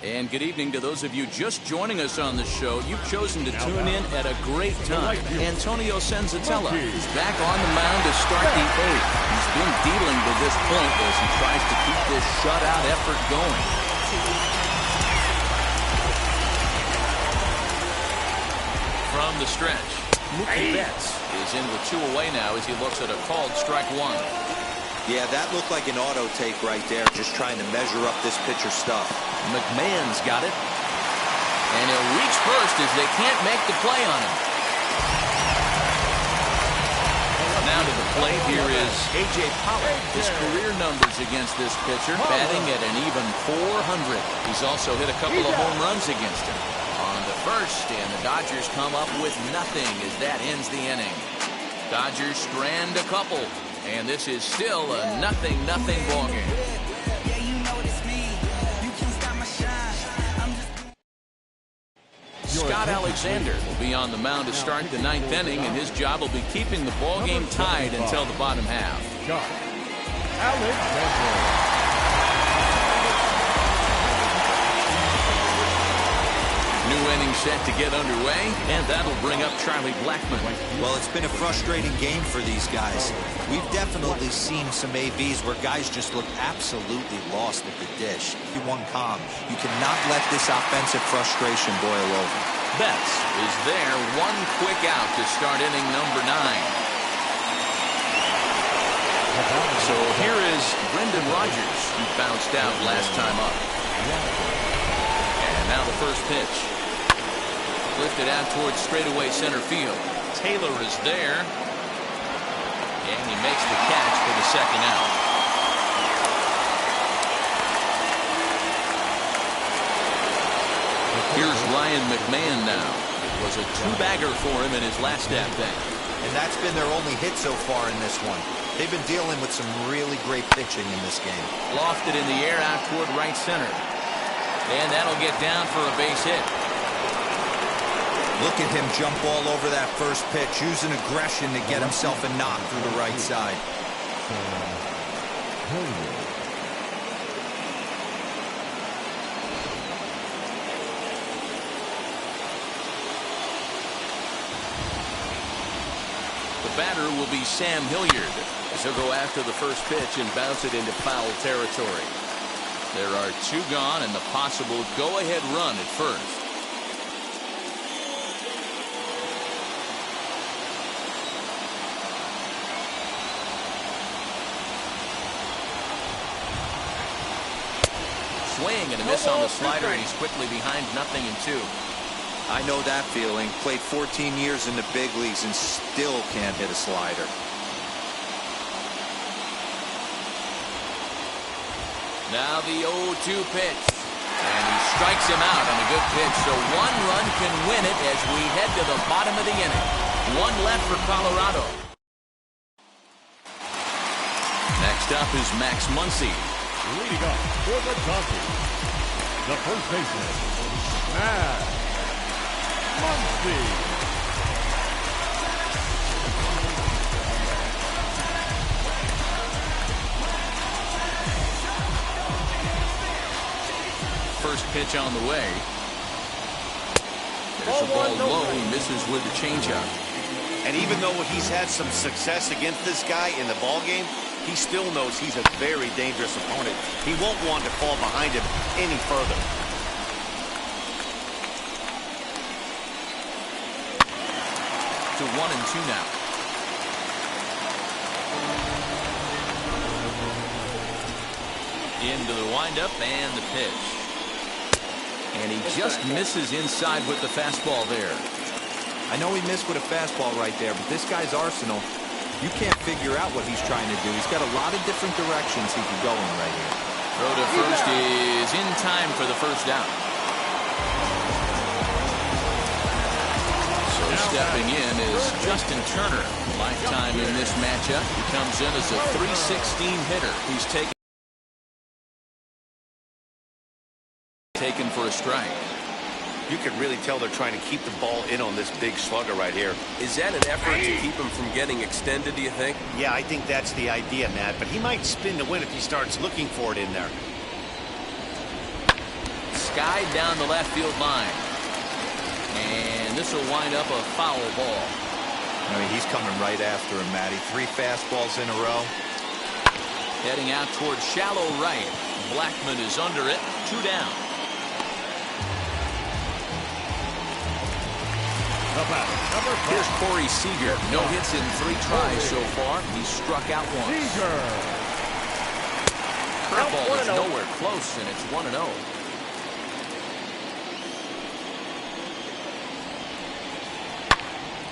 And good evening to those of you just joining us on the show. You've chosen to tune in at a great time. Antonio Senzatella is back on the mound to start the eighth. He's been dealing to this point as he tries to keep this shutout effort going. From the stretch, Mookie Betts is in with 2 away now as he looks at a called strike 1. Yeah, that looked like an auto take right there, just trying to measure up this pitcher's stuff. McMahon's got it. And he'll reach first as they can't make the play on him. Now to the plate, here is A.J. Pollock. His career numbers against this pitcher, batting at an even .400. He's also hit a couple of home runs against him. On the first, and the Dodgers come up with nothing as that ends the inning. Dodgers strand a couple. And this is still a 0-0 ball game. Scott Alexander will be on the mound to start the 9th inning, and his job will be keeping the ball game tied until the bottom half. New inning set to get underway, and that'll bring up Charlie Blackmon. Well, it's been a frustrating game for these guys. We've definitely seen some ABs where guys just look absolutely lost at the dish. One calm. You cannot let this offensive frustration boil over. Betts is there, one quick out to start inning number 9. So here is Brendan Rodgers, who bounced out last time up. And now the first pitch. Lifted out towards straightaway center field. Taylor is there. And he makes the catch for the second out. Here's Ryan McMahon now. It was a 2-bagger for him in his last at-bat. And that's been their only hit so far in this one. They've been dealing with some really great pitching in this game. Lofted in the air out toward right center. And that'll get down for a base hit. Look at him jump all over that first pitch, using aggression to get himself a knock through the right side. The batter will be Sam Hilliard, as he'll go after the first pitch and bounce it into foul territory. There are 2 gone and the possible go-ahead run at first. Swing and a miss on the slider, and he's quickly behind 0-2. I know that feeling. Played 14 years in the big leagues and still can't hit a slider. Now the 0-2 pitch. And he strikes him out on a good pitch. So 1 run can win it as we head to the bottom of the inning. 1 left for Colorado. Next up is Max Muncy. Leading up for the Donkeys, the first baseman, Max Muncy. First pitch on the way. There's a ball low. He misses with the changeup. And even though he's had some success against this guy in the ball game, he still knows he's a very dangerous opponent. He won't want to fall behind him any further. To 1-2 now. Into the windup and the pitch. And he just misses inside with the fastball there. I know he missed with a fastball right there, but this guy's arsenal, you can't figure out what he's trying to do. He's got a lot of different directions he can go in right here. Throw to first is in time for the first out. So stepping in is Justin Turner. Lifetime in this matchup. He comes in as a .316 hitter. He's taken for a strike. You can really tell they're trying to keep the ball in on this big slugger right here. Is that an effort to keep him from getting extended, do you think? Yeah, I think that's the idea, Matt. But he might spin to win if he starts looking for it in there. Skied down the left field line. And this will wind up a foul ball. I mean, he's coming right after him, Matty. 3 fastballs in a row. Heading out towards shallow right. Blackmon is under it. 2 down. Here's Corey Seager. No hits in 3 tries so far. He's struck out once. Curveball is nowhere close, and it's 1-0.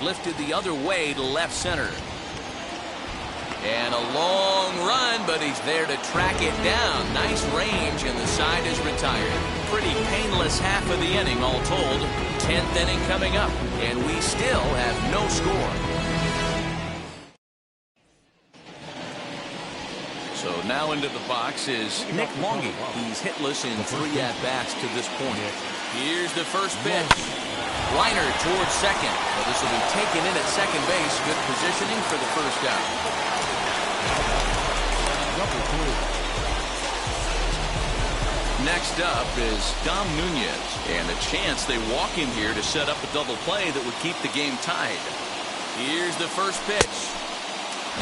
Lifted the other way to left center. And a long run, but he's there to track it down. Nice range, and the side is retired. Pretty painless half of the inning, all told. 10th inning coming up, and we still have no score. So now into the box is Nick Longy. He's hitless in 3 at-bats to this point. Here's the first pitch. Liner towards second. Well, this will be taken in at second base. Good positioning for the first out. next up is Dom Nunez. And a chance they walk him here to set up a double play that would keep the game tied. Here's the first pitch.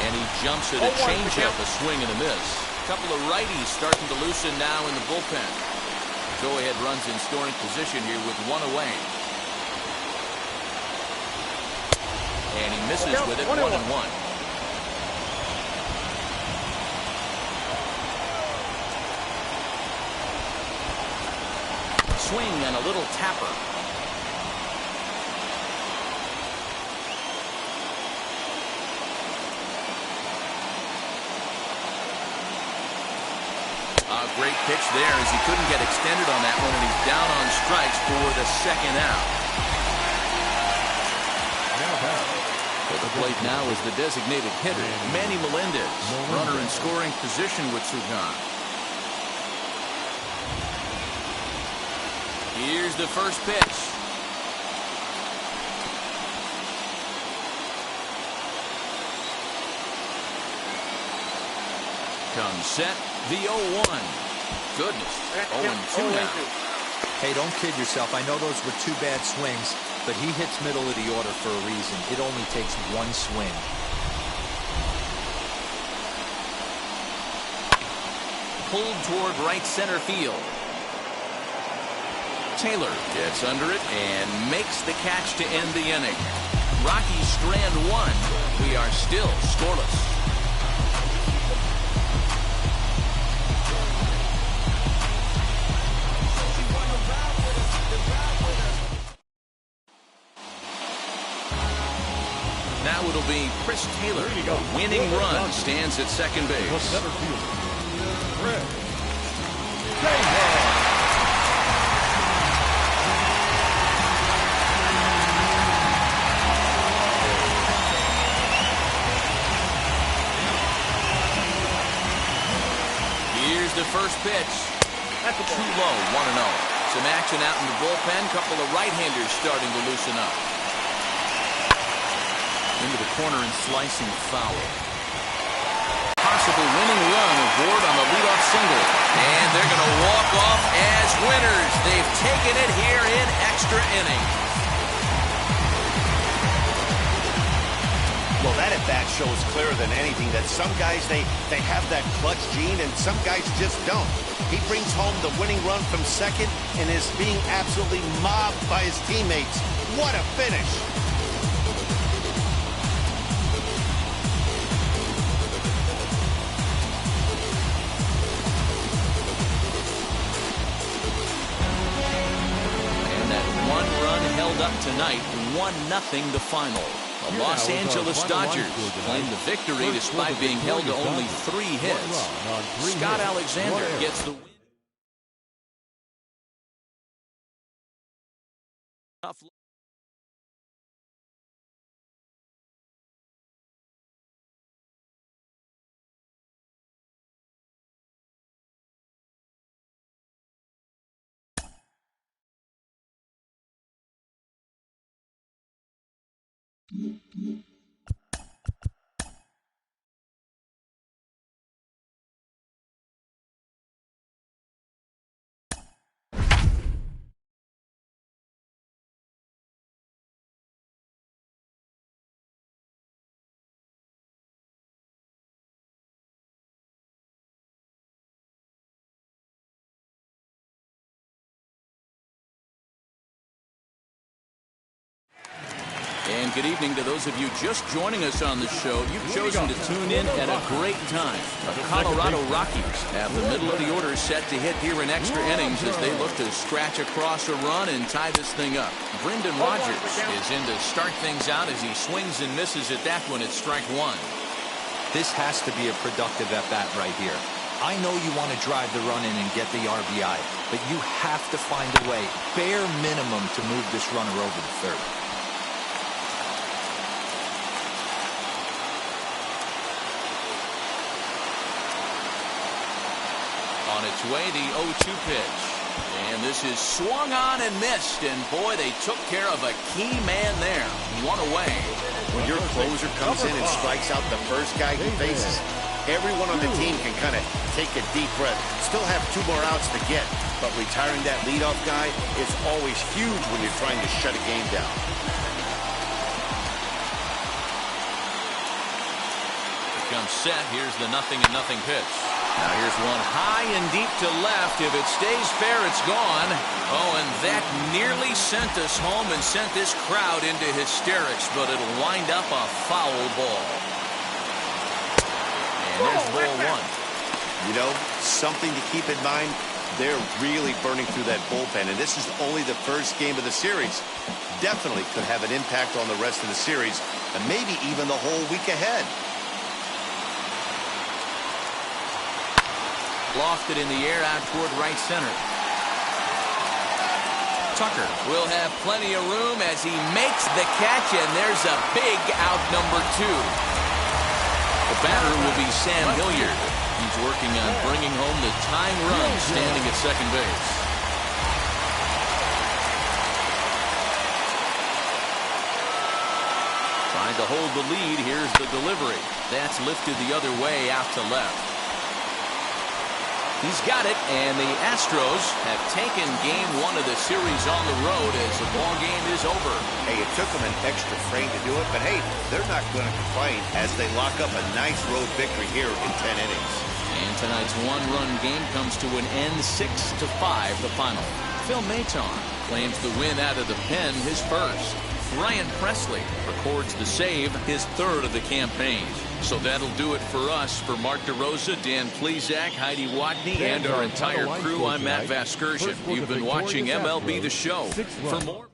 And he jumps at a changeup, a swing and a miss. A couple of righties starting to loosen now in the bullpen. Go-ahead runs in scoring position here with one away. And he misses with it, 1-1. Swing and a little tapper. A great pitch there as he couldn't get extended on that one, and he's down on strikes for the second out. At the plate now is the designated hitter, Manny Melendez. Runner in scoring position with Sugan. Here's the first pitch. Comes set, the 0-1. Goodness, 0-2 now. Hey, don't kid yourself. I know those were two bad swings, but he hits middle of the order for a reason. It only takes one swing. Pulled toward right center field. Taylor gets under it and makes the catch to end the inning. Rockies strand one. We are still scoreless. Now it'll be Chris Taylor. A winning run stands at second base. Here's the first pitch. Too low, 1-0. Some action out in the bullpen. Couple of right-handers starting to loosen up. Into the corner and slicing foul. Possible winning run aboard on the leadoff single. And they're going to walk off as winners. They've taken it here in extra innings. Well, that at-bat shows clearer than anything that some guys, they have that clutch gene and some guys just don't. He brings home the winning run from second and is being absolutely mobbed by his teammates. What a finish! And that one run held up tonight, 1-0 the final. The Los Angeles Dodgers claim the victory despite being held to only 3 hits. Scott Alexander gets the win. Tough. And good evening to those of you just joining us on the show. You've chosen to tune in at a great time. The Colorado Rockies have the middle of the order set to hit here in extra innings as they look to scratch across a run and tie this thing up. Brendan Rodgers is in to start things out as he swings and misses at that one at strike one. This has to be a productive at-bat right here. I know you want to drive the run in and get the RBI, but you have to find a way, bare minimum, to move this runner over to third. On its way, the 0-2 pitch. And this is swung on and missed. And boy, they took care of a key man there. One away. When your closer comes in and strikes out the first guy he faces, Everyone on the team can kind of take a deep breath. Still have 2 more outs to get, but retiring that leadoff guy is always huge when you're trying to shut a game down. Comes set. Here's the 0-0 pitch. Now here's one high and deep to left. If it stays fair, it's gone. Oh, and that nearly sent us home and sent this crowd into hysterics, but it'll wind up a foul ball. And there's ball 1. You know, something to keep in mind, they're really burning through that bullpen, and this is only the first game of the series. Definitely could have an impact on the rest of the series, and maybe even the whole week ahead. Lofted in the air out toward right center. Tucker will have plenty of room as he makes the catch, and there's a big out number 2. The batter will be Sam Hilliard. He's working on bringing home the tying run standing at second base. Trying to hold the lead. Here's the delivery. That's lifted the other way out to left. He's got it, and the Astros have taken game 1 of the series on the road as the ball game is over. Hey, it took them an extra frame to do it, but hey, they're not going to complain as they lock up a nice road victory here in 10 innings. And tonight's 1-run game comes to an end, 6-5 the final. Phil Maton claims the win out of the pen, his first. Ryan Presley records the save, his 3rd of the campaign. So that'll do it for us. For Mark DeRosa, Dan Plesac, Heidi Watney, and our entire crew, I'm Matt Vasgersian. You've been watching MLB The Show. For more.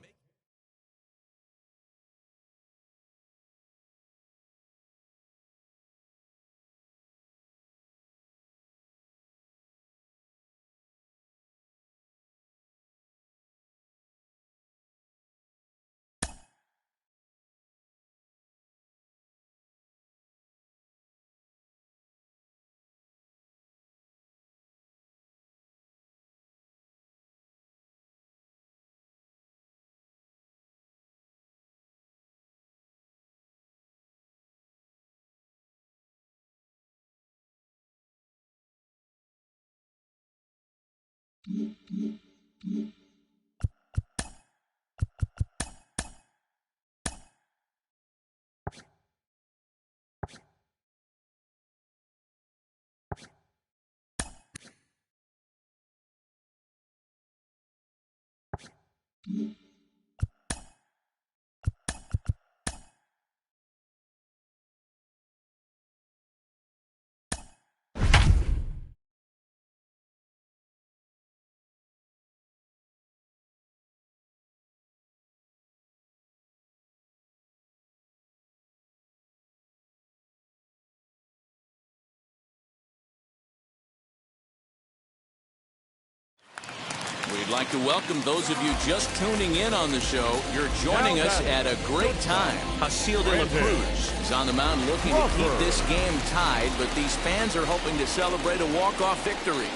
We'd like to welcome those of you just tuning in on the show. You're joining us at a great time. Yasiel de la Cruz is on the mound looking to keep this game tied, but these fans are hoping to celebrate a walk-off victory.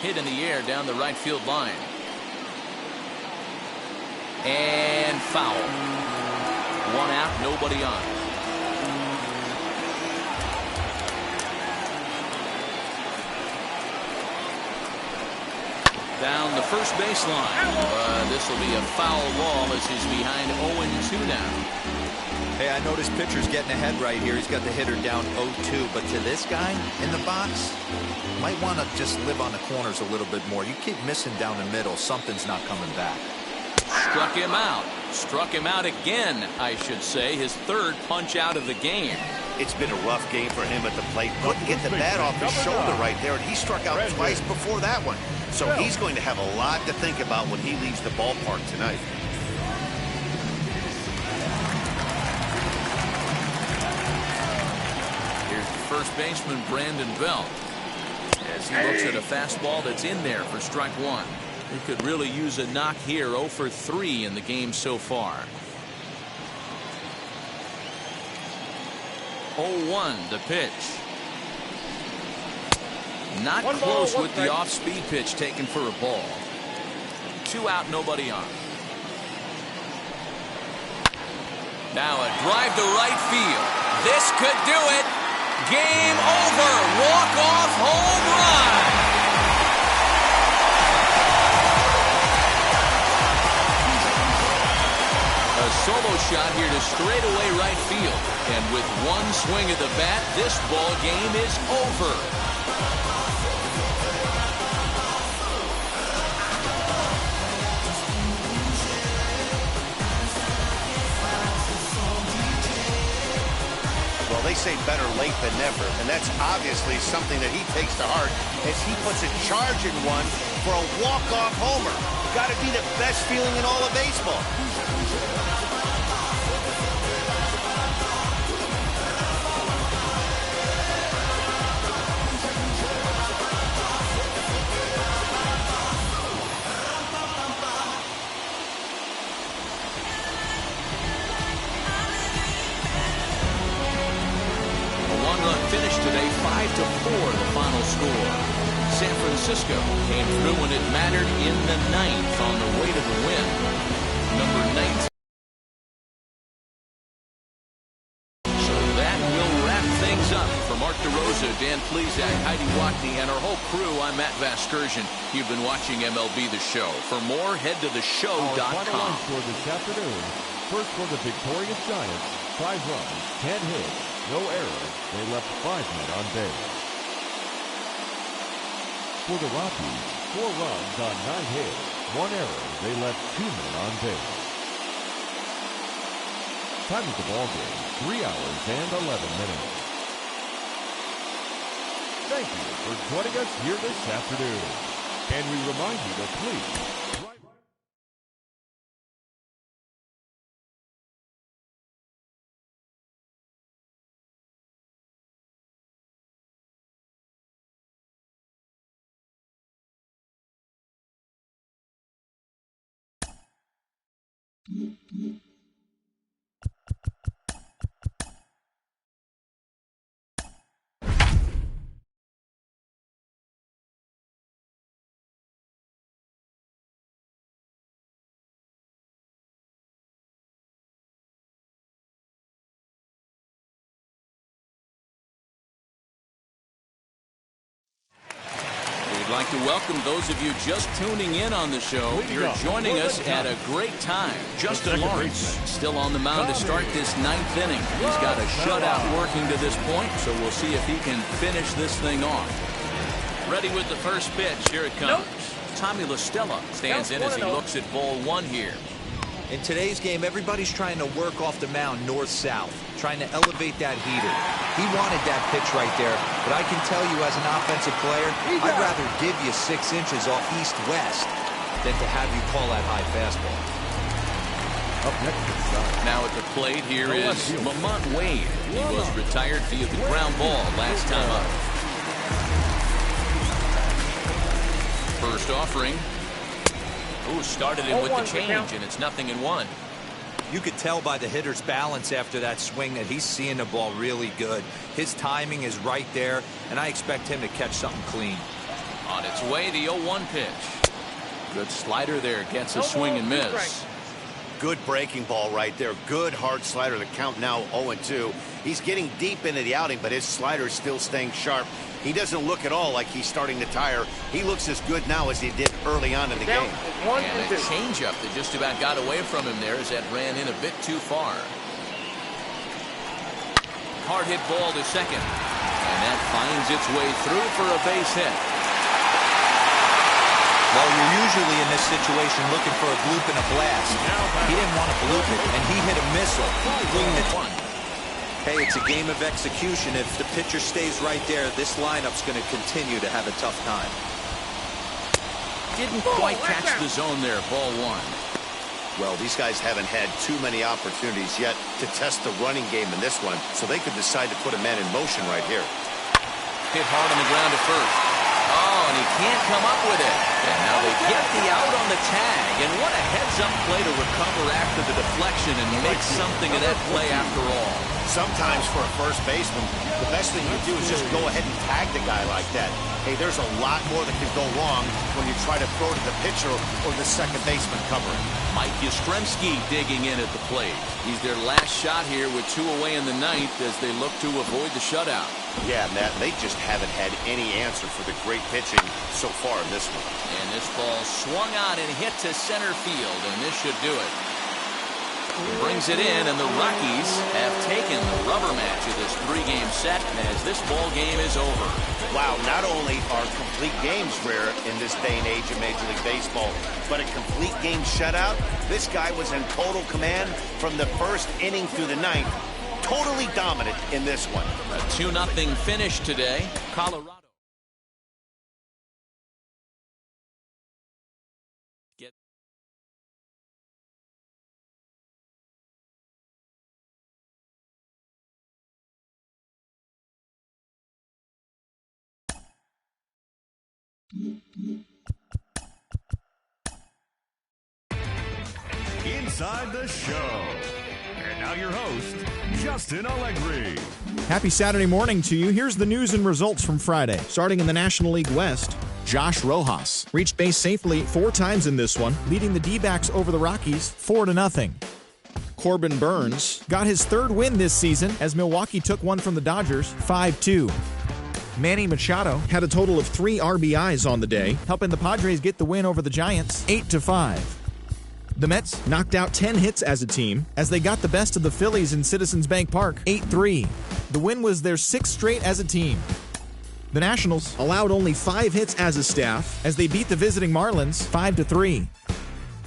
Hit in the air down the right field line. And foul. 1 out, nobody on. Down the first baseline. This will be a foul ball as he's behind 0-2 now. Hey, I noticed pitcher's getting ahead right here. He's got the hitter down 0-2, but to this guy in the box, might want to just live on the corners a little bit more. You keep missing down the middle, something's not coming back. Struck him out. Struck him out again, I should say. His 3rd punch out of the game. It's been a rough game for him at the plate. Couldn't get the bat off his shoulder right there, and he struck out twice before that one. So he's going to have a lot to think about when he leaves the ballpark tonight. Here's the first baseman, Brandon Belt, as he looks at a fastball that's in there for strike 1. He could really use a knock here. 0 for 3 in the game so far. 0-1 the pitch. Not close with the off-speed pitch taken for a ball. 2 out, nobody on. Now a drive to right field. This could do it. Game over. Walk-off home run. A solo shot here to straightaway right field. And with one swing of the bat, this ball game is over. Well, they say better late than never, and that's obviously something that he takes to heart as he puts a charge in one for a walk-off homer. Got to be the best feeling in all of baseball. Finished today 5-4 the final score. San Francisco came through when it mattered in the ninth on the way to the win. Number 19. So that will wrap things up. For Mark DeRosa, Dan Plesac, Heidi Watney, and our whole crew, I'm Matt Vasgersian. You've been watching MLB The Show. For more, head to theshow.com. Our final line score this afternoon. First for the victorious Giants, 5 runs, 10 hits. No errors. They left 5 men on base. For the Rockies, 4 runs on 9 hits. 1 error. They left 2 men on base. Time of the ball game, 3 hours and 11 minutes. Thank you for joining us here this afternoon. And we remind you to please We'd like to welcome those of you just tuning in on the show. You're joining us at a great time. Justin Lawrence still on the mound to start this 9th inning. He's got a shutout working to this point, so we'll see if he can finish this thing off. Ready with the first pitch. Here it comes. Tommy La Stella stands in as he looks at ball 1 here. In today's game, everybody's trying to work off the mound north-south, trying to elevate that heater. He wanted that pitch right there, but I can tell you as an offensive player, I'd rather give you 6 inches off east-west than to have you call that high fastball. up next to Scott. Now at the plate, here is Lamont Wade. He was retired via the ground ball last time up. First offering. Ooh, started him with the change, and it's 0-1. You could tell by the hitter's balance after that swing that he's seeing the ball really good. His timing is right there, and I expect him to catch something clean. On its way, the 0-1 pitch. Good slider there, gets a swing and miss. Good breaking ball right there. Good hard slider. The count now 0-2. He's getting deep into the outing, but his slider is still staying sharp. He doesn't look at all like he's starting to tire. He looks as good now as he did early on in the game. And a changeup that just about got away from him there as that ran in a bit too far. Hard hit ball to second. And that finds its way through for a base hit. Well, you're usually in this situation looking for a bloop and a blast. He didn't want to bloop it, and he hit a missile. Clean it. Hey, it's a game of execution. If the pitcher stays right there, this lineup's going to continue to have a tough time. Didn't quite catch the zone there, ball 1. Well, these guys haven't had too many opportunities yet to test the running game in this one, so they could decide to put a man in motion right here. Hit hard on the ground at first. Oh, and he can't come up with it. And now they get the out on the tag. And what a heads-up play to recover after the deflection and make something of that play after all. Sometimes for a first baseman, the best thing you do is just go ahead and tag the guy like that. Hey, there's a lot more that can go wrong when you try to throw to the pitcher or the second baseman covering. Mike Yastrzemski digging in at the plate. He's their last shot here with 2 away in the 9th as they look to avoid the shutout. Yeah, Matt, they just haven't had any answer for the great pitching so far in this one. And this ball swung on and hit to center field, and this should do it. Brings it in, and the Rockies have taken the rubber match of this 3-game set as this ball game is over. Wow, not only are complete games rare in this day and age of Major League Baseball, but a complete game shutout. This guy was in total command from the first inning through the ninth. Totally dominant in this one. A 2-0 finish today. Colorado. Inside the show. And now your host, Justin Allegri. Happy Saturday morning to you. Here's the news and results from Friday. Starting in the National League West, Josh Rojas reached base safely 4 times in this one, leading the D-backs over the Rockies 4-0. Corbin Burns got his 3rd win this season as Milwaukee took one from the Dodgers 5-2. Manny Machado had a total of 3 RBIs on the day, helping the Padres get the win over the Giants 8-5. The Mets knocked out 10 hits as a team as they got the best of the Phillies in Citizens Bank Park 8-3. The win was their 6th straight as a team. The Nationals allowed only 5 hits as a staff as they beat the visiting Marlins 5-3.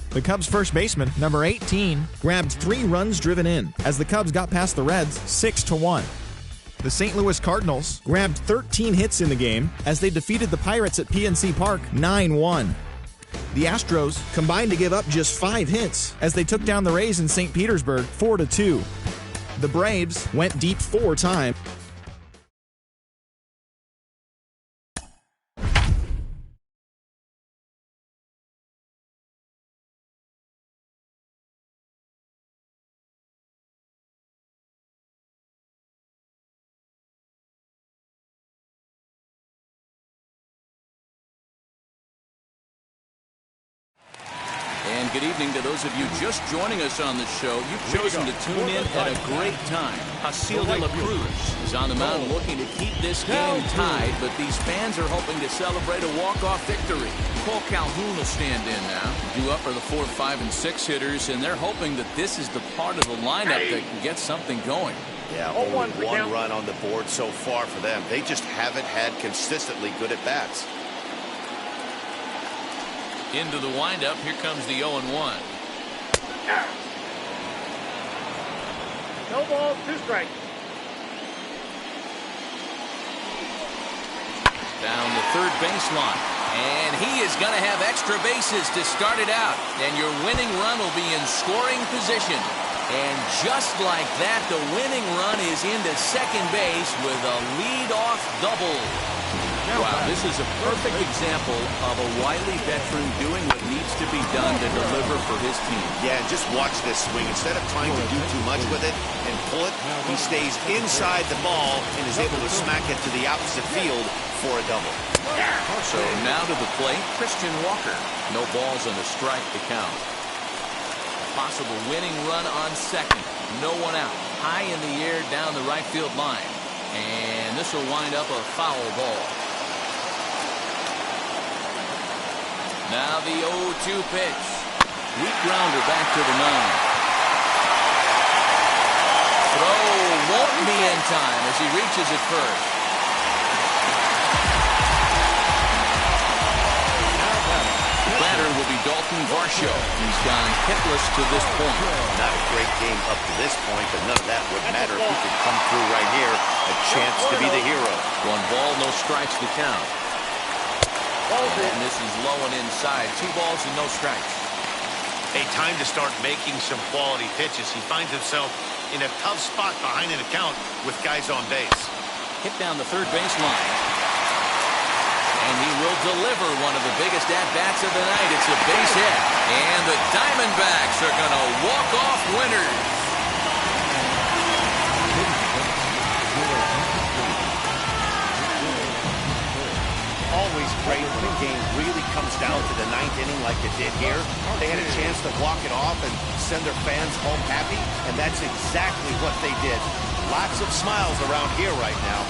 The Cubs first baseman, number 18, grabbed 3 runs driven in as the Cubs got past the Reds 6-1. The St. Louis Cardinals grabbed 13 hits in the game as they defeated the Pirates at PNC Park 9-1. The Astros combined to give up just 5 hits as they took down the Rays in St. Petersburg 4-2. The Braves went deep 4 times. And good evening to those of you just joining us on the show. You've chosen to tune in at a great time. Hasil de la Cruz is on the mound looking to keep this game tied, but these fans are hoping to celebrate a walk-off victory. Cole Calhoun will stand in now. Due up are the 4, 5, and 6 hitters, and they're hoping that this is the part of the lineup that can get something going. Yeah, only 1 run on the board so far for them. They just haven't had consistently good at-bats. Into the windup, here comes the 0-1. No balls, 2 strikes. Down the third baseline. And he is going to have extra bases to start it out. And your winning run will be in scoring position. And just like that, the winning run is into second base with a leadoff double. Wow, this is a perfect example of a wily veteran doing what needs to be done to deliver for his team. Yeah, just watch this swing. Instead of trying to do too much with it and pull it, he stays inside the ball and is able to smack it to the opposite field for a double. So now to the plate, Christian Walker. No balls and a strike to count. Possible winning run on second. No one out. High in the air down the right field line. And this will wind up a foul ball. Now the 0-2 pitch. Weak grounder back to the mound. Throw won't be in time as he reaches it first. The batter will be Dalton Varsho. He's gone hitless to this point. Not a great game up to this point, but none of that would matter if he could come through right here. A chance to be the hero. 1 ball, no strikes to count. And this is low and inside. 2 balls and no strikes. A time to start making some quality pitches. He finds himself in a tough spot behind an account with guys on base. Hit down the third baseline. And he will deliver one of the biggest at-bats of the night. It's a base hit. And the Diamondbacks are going to walk off winners. Always great when a game really comes down to the 9th inning like it did here. They had a chance to walk it off and send their fans home happy, and that's exactly what they did. Lots of smiles around here right now.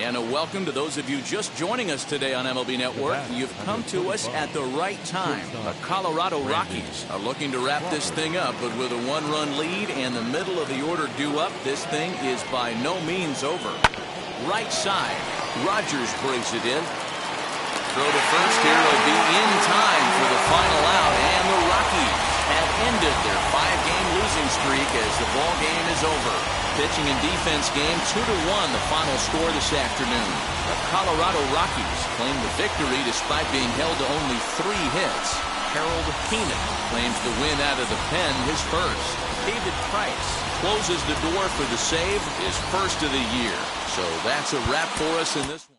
And a welcome to those of you just joining us today on MLB Network. You've come to us at the right time. The Colorado Rockies are looking to wrap this thing up, but with a one-run lead and the middle of the order due up, this thing is by no means over. Right side, Rogers brings it in. Throw to first here will be in time for the final out, and the Rockies have ended their 5-game losing streak as the ball game is over. Pitching and defense game 2-1, the final score this afternoon. The Colorado Rockies claim the victory despite being held to only 3 hits. Harold Keenan claims the win out of the pen, his first. David Price closes the door for the save, his first of the year. So that's a wrap for us in this one.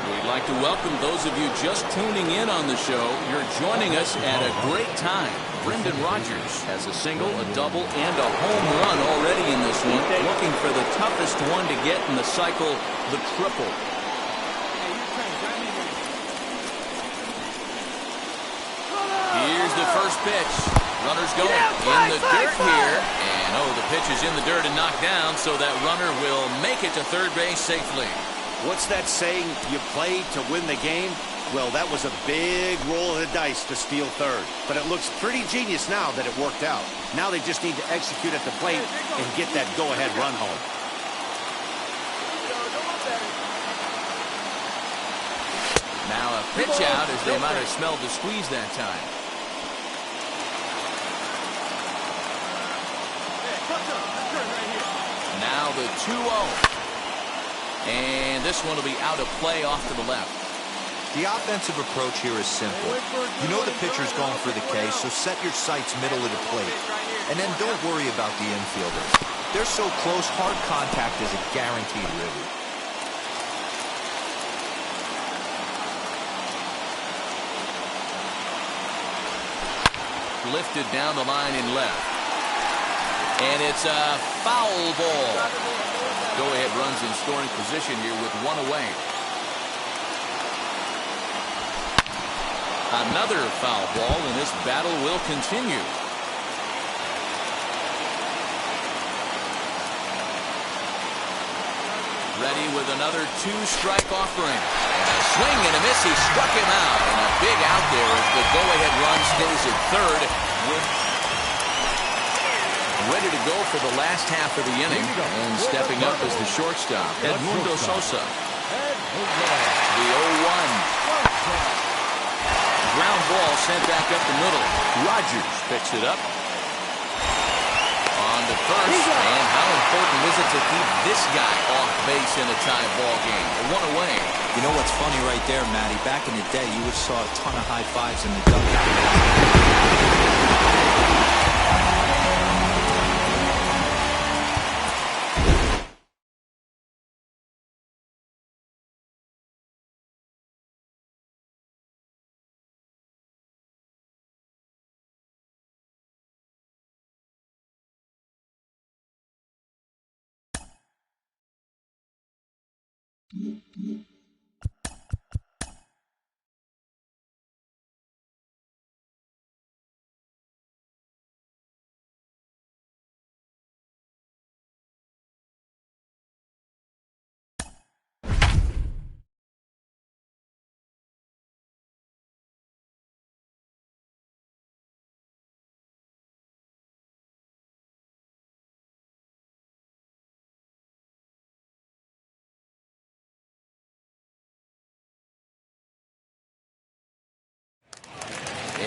We'd like to welcome those of you just tuning in on the show. You're joining us at a great time. Brendan Rodgers has a single, a double, and a home run already in this one. Looking for the toughest one to get in the cycle, the triple. Here's the first pitch. Runner's going in the dirt here. And, the pitch is in the dirt and knocked down, so that runner will make it to third base safely. What's that saying? You play to win the game? Well, that was a big roll of the dice to steal third. But it looks pretty genius now that it worked out. Now they just need to execute at the plate and get that go-ahead run home. Now a pitch out as they might have smelled the squeeze that time. Now the 2-0. And this one will be out of play off to the left. The offensive approach here is simple. You know the pitcher's going for the K, so set your sights middle of the plate. And then don't worry about the infielders. They're so close, hard contact is a guaranteed ribby. Lifted down the line in left. And it's a foul ball. Go-ahead runs in scoring position here with one away. Another foul ball, and this battle will continue. Ready with another 2-strike offering. And a swing and a miss. He struck him out. And a big out there as the go-ahead run stays at third. Ready to go for the last half of the inning. And stepping up is the shortstop, Edmundo Sosa. The 0-1. Ground ball sent back up the middle. Rogers picks it up. On to first. And how important is it to keep this guy off base in a tie ball game? One away. You know what's funny right there, Matty? Back in the day, you would saw a ton of high fives in the dugout.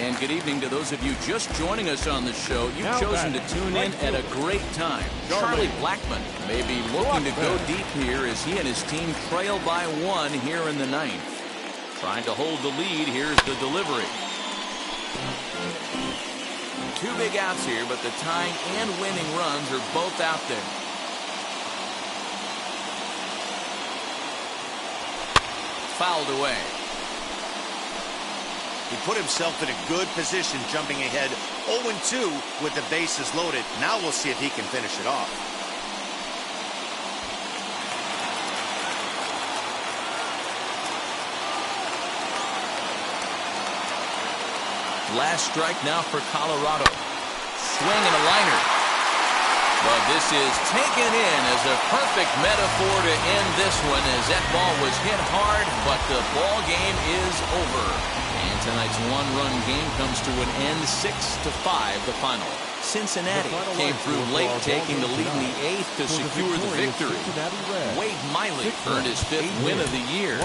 And good evening to those of you just joining us on the show. You've Now chosen to batting, tune in right at a field. great time. Charlie Blackmon may be looking to go deep here as he and his team trail by 1 here in the 9th. Trying to hold the lead. Here's the delivery. 2 big outs here, but the tying and winning runs are both out there. Fouled away. He put himself in a good position jumping ahead 0-2 with the bases loaded. Now we'll see if he can finish it off. Last strike now for Colorado. Swing and a liner. But this is taken in as a perfect metaphor to end this one, as that ball was hit hard, but the ball game is over. And tonight's 1-run game comes to an end, 6-5 the final. Cincinnati came through late, taking the lead in the 8th to secure the victory. Wade Miley earned his 5th win of the year.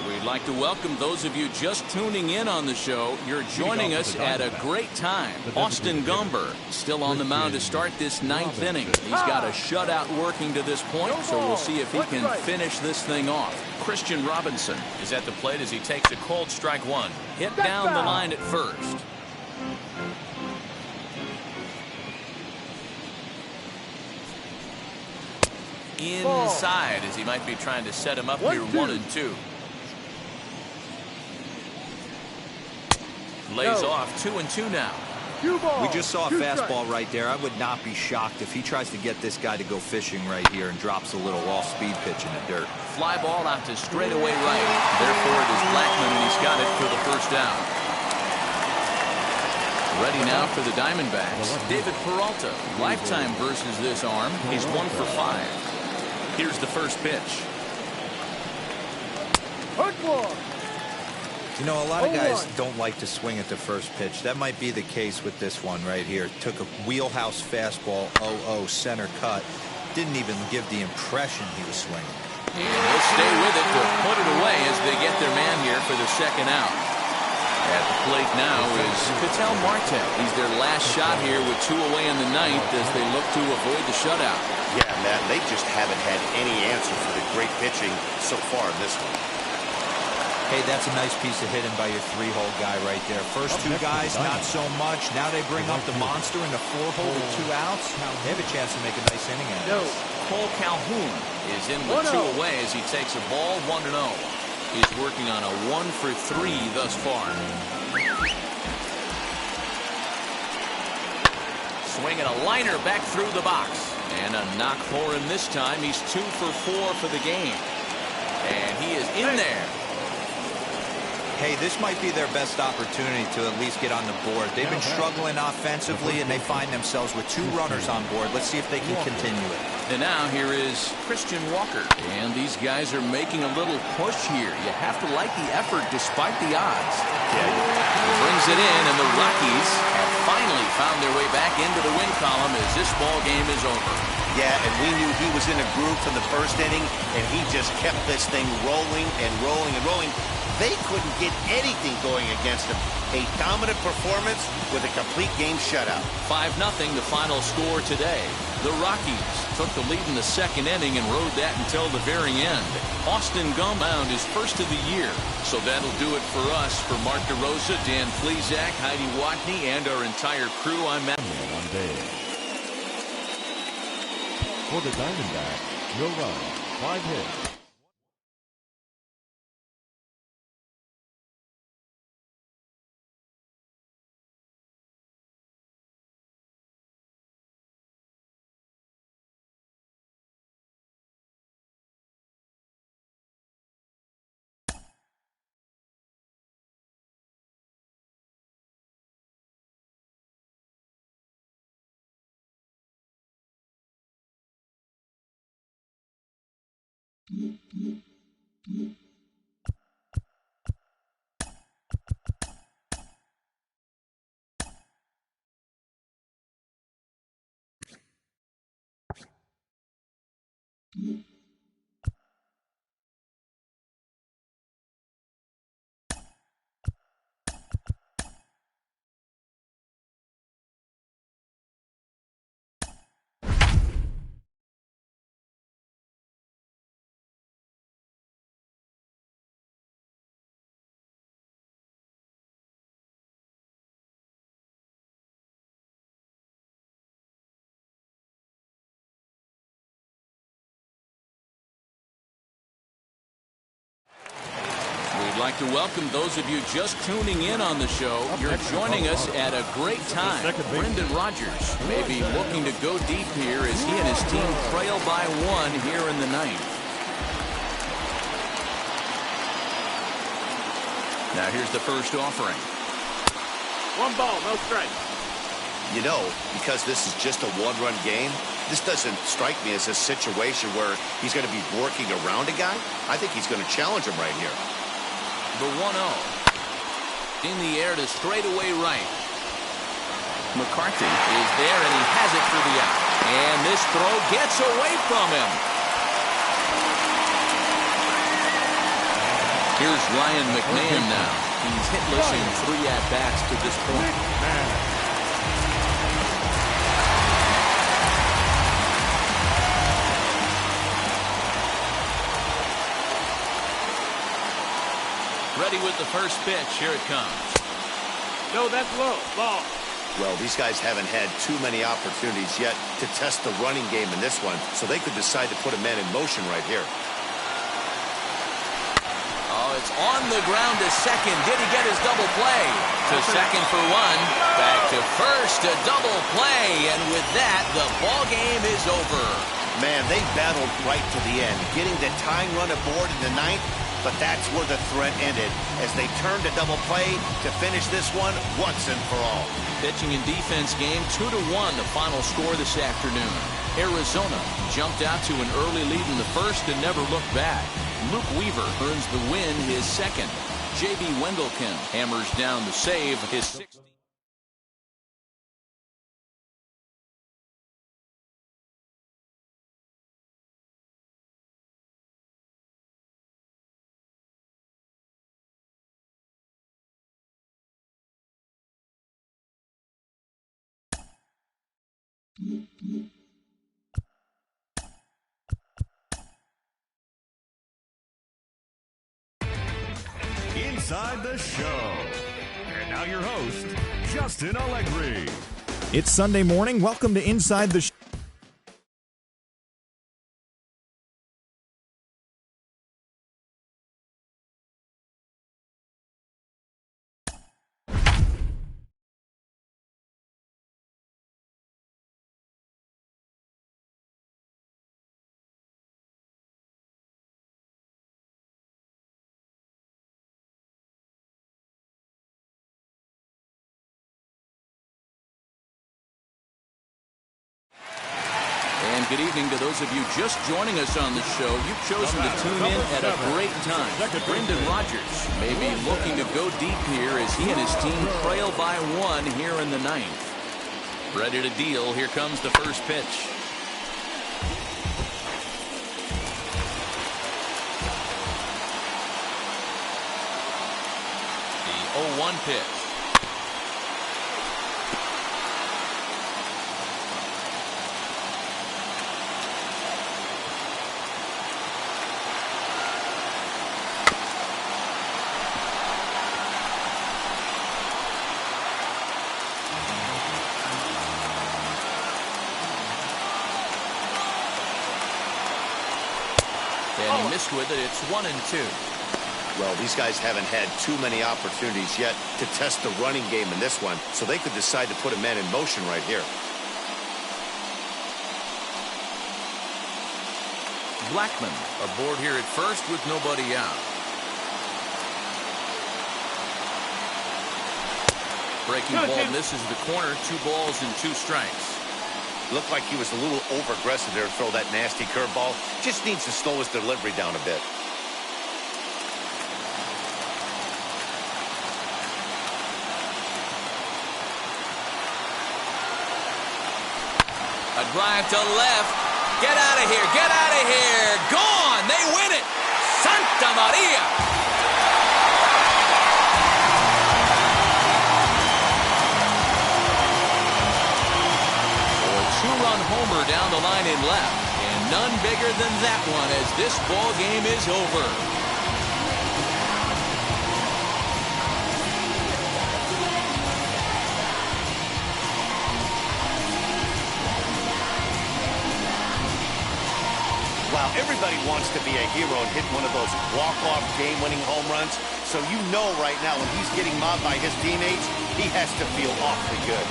We'd like to welcome those of you just tuning in on the show. You're joining us at a great time. Austin Gumber still on the mound to start this 9th inning. He's got a shutout working to this point, so we'll see if he can finish this thing off. Christian Robinson is at the plate as he takes a cold strike 1. Hit down the line at first. Inside as he might be trying to set him up here 1-2. Lays off 2-2 now. We just saw a fastball right there. I would not be shocked if he tries to get this guy to go fishing right here and drops a little off-speed pitch in the dirt. Fly ball out to straightaway right. Therefore, it is Blackmon, and he's got it for the first down. Ready now for the Diamondbacks. David Peralta, lifetime versus this arm. He's 1 for 5. Here's the first pitch. You know, a lot of guys don't like to swing at the first pitch. That might be the case with this one right here. Took a wheelhouse fastball, 0-0 center cut. Didn't even give the impression he was swinging. And he'll stay with it to put it away as they get their man here for the second out. At the plate now is Tyler Marcotte. He's their last shot here with 2 away in the 9th as they look to avoid the shutout. Yeah, man, they just haven't had any answer for the great pitching so far in this one. Hey, that's a nice piece of hitting by your 3-hole guy right there. First 2 guys, not so much. Now they bring up the monster in the 4-hole with 2 outs. They have a chance to make a nice inning out of this. Cole Calhoun is in with 2 away as he takes a ball 1-0. He's working on a 1 for 3 thus far. Swinging a liner back through the box. And a knock for him this time. He's 2 for 4 for the game. And he is in there. Hey, this might be their best opportunity to at least get on the board. They've been struggling offensively, and they find themselves with 2 runners on board. Let's see if they can continue it. And now here is Christian Walker. And these guys are making a little push here. You have to like the effort despite the odds. He brings it in, and the Rockies have finally found their way back into the win column as this ball game is over. Yeah, and we knew he was in a groove from the first inning, and he just kept this thing rolling and rolling and rolling. They couldn't get anything going against him. A dominant performance with a complete game shutout. 5-0 the final score today. The Rockies took the lead in the second inning and rode that until the very end. Austin Gumber mound his first of the year. So that'll do it for us. For Mark DeRosa, Dan Plesac, Heidi Watney, and our entire crew, I'm Matt. For the Diamondbacks, no runs, 5 hits. We'd like to welcome those of you just tuning in on the show. You're joining us at a great time. Brendan Rodgers may be looking to go deep here as he and his team trail by 1 here in the 9th. Now here's the first offering. 1 ball, no strike. You know, because this is just a one-run game, this doesn't strike me as a situation where he's going to be working around a guy. I think he's going to challenge him right here. The 1-0. In the air to straightaway right. McCarthy is there, and he has it for the out. And this throw gets away from him. Here's Ryan McMahon now. He's hitless in 3 at-bats to this point. Ready with the first pitch. Here it comes. No, that's low. Ball. Well, these guys haven't had too many opportunities yet to test the running game in this one, so they could decide to put a man in motion right here. Oh, it's on the ground to second. Did he get his double play? To second for 1. Back to first, a double play. And with that, the ball game is over. Man, they battled right to the end, getting the tying run aboard in the 9th. But that's where the threat ended as they turned to double play to finish this one once and for all. Pitching and defense game 2-1, the final score this afternoon. Arizona jumped out to an early lead in the first and never looked back. Luke Weaver earns the win, his second. J.B. Wendelken hammers down the save, his 16th. Inside the show. And now your host, Justin Allegri. It's Sunday morning. Welcome to Inside the Show. And good evening to those of you just joining us on the show. You've chosen to tune in at a great time. Brendan Rodgers may be looking to go deep here as he and his team trail by 1 here in the 9th. Ready to deal. Here comes the first pitch. The 0-1 pitch. And he missed with it. It's 1-2. Well, these guys haven't had too many opportunities yet to test the running game in this one, so they could decide to put a man in motion right here. Blackman aboard here at first with nobody out. Breaking ball misses the corner. 2 balls and 2 strikes. Looked like he was a little over-aggressive there to throw that nasty curveball. Just needs to slow his delivery down a bit. A drive to left. Get out of here. Get out of here. Gone. They win it. Santa Maria. For a 2-run homer down the line in left. And none bigger than that one as this ball game is over. Wow, everybody wants to be a hero and hit one of those walk-off game-winning home runs. So you know right now when he's getting mobbed by his teammates, he has to feel awfully good.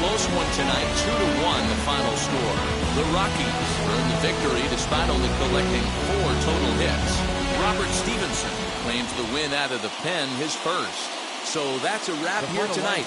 Close one tonight, 2-1 the final score. The Rockies earn the victory despite only collecting 4 total hits. Robert Stevenson claims the win out of the pen, his first. So that's a wrap here tonight.